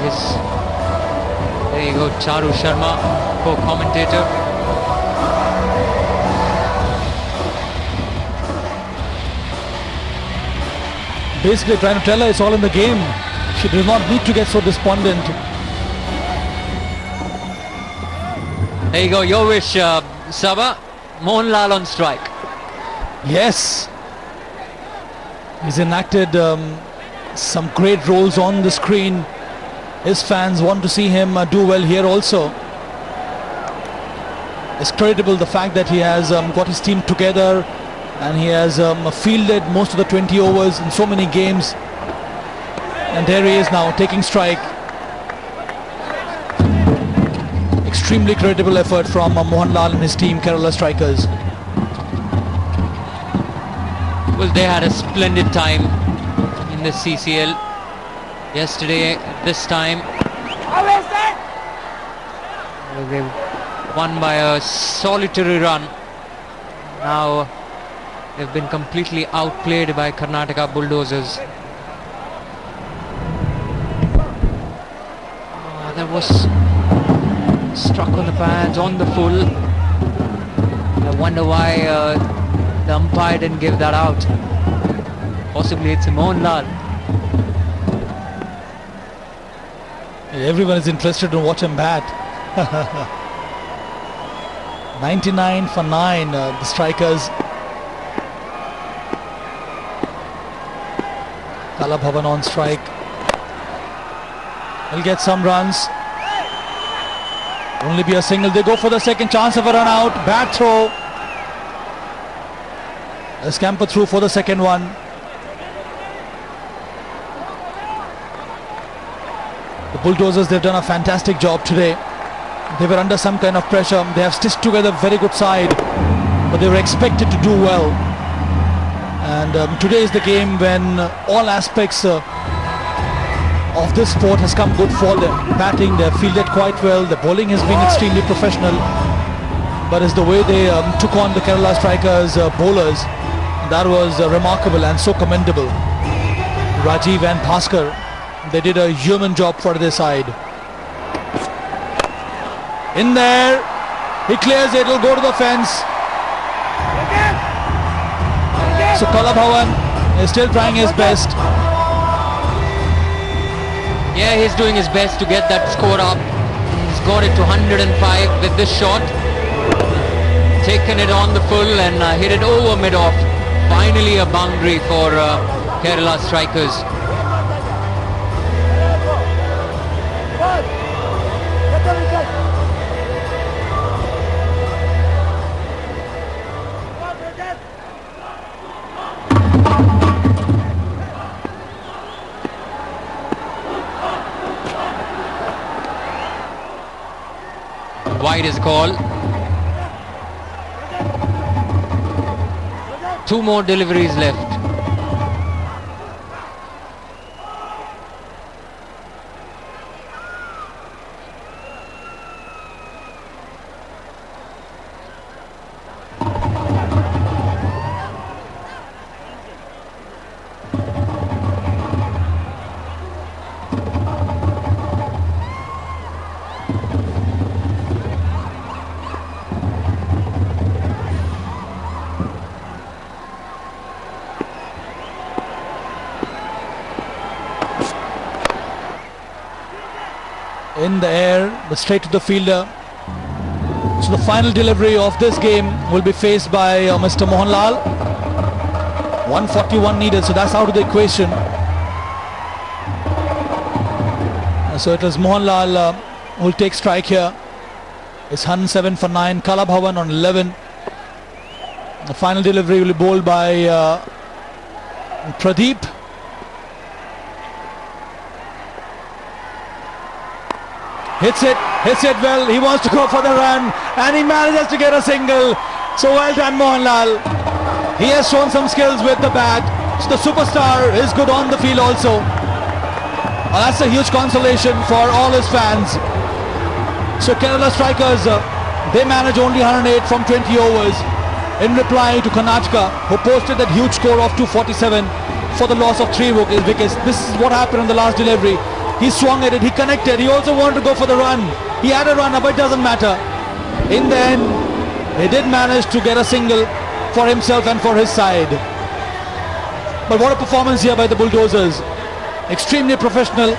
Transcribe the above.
There you go, Charu Sharma, co-commentator. Basically trying to tell her it's all in the game. She does not need to get so despondent. There you go, your wish, Saba. Mohanlal on strike. Yes. He's enacted some great roles on the screen. His fans want to see him do well here also. It's creditable the fact that he has got his team together and he has fielded most of the 20 overs in so many games. And there he is now taking strike. Extremely creditable effort from Mohanlal and his team, Kerala strikers. Well, they had a splendid time in the CCL yesterday at this time. They won by a solitary run. Now they've been completely outplayed by Karnataka Bulldozers. That was struck on the pads on the full. I wonder why the umpire didn't give that out. Possibly it's Mohanlal. Everyone is interested to watch him bat. 99 for 9, the strikers. Kalabhavan on strike. He'll get some runs. Only be a single. They go for the second chance of a run out. Bad throw. A scamper through for the second one. The Bulldozers, they've done a fantastic job today. They were under some kind of pressure. They have stitched together a very good side, but they were expected to do well. And today is the game when all aspects of this sport has come good for them. Batting, they have fielded quite well. The bowling has been extremely professional. But it's the way they took on the Kerala strikers, bowlers, that was remarkable and so commendable. Rajiv and Bhaskar, they did a human job for their side. In there, he clears it, it'll go to the fence. So Kalabhavan is still trying his best. Yeah, he's doing his best to get that score up. He's got it to 105 with this shot. Taken it on the full and hit it over mid-off. Finally a boundary for Kerala strikers. Wide is called. 2 more deliveries left. In the air, but straight to the fielder. So the final delivery of this game will be faced by Mr. Mohanlal. 141 needed, so that's out of the equation. So it is Mohanlal who will take strike here. It's 107 for 9. Kalabhavan on 11. The final delivery will be bowled by Pradeep. Hits it well. He wants to go for the run and he manages to get a single. So well done, Mohanlal. He has shown some skills with the bat. So the superstar is good on the field also. That's a huge consolation for all his fans. So Kerala strikers, they manage only 108 from 20 overs in reply to Karnataka, who posted that huge score of 247 for the loss of 3 wickets. This is what happened in the last delivery. He swung at it, he connected, he also wanted to go for the run. He had a runner, but it doesn't matter. In the end, he did manage to get a single for himself and for his side. But what a performance here by the Bulldozers. Extremely professional.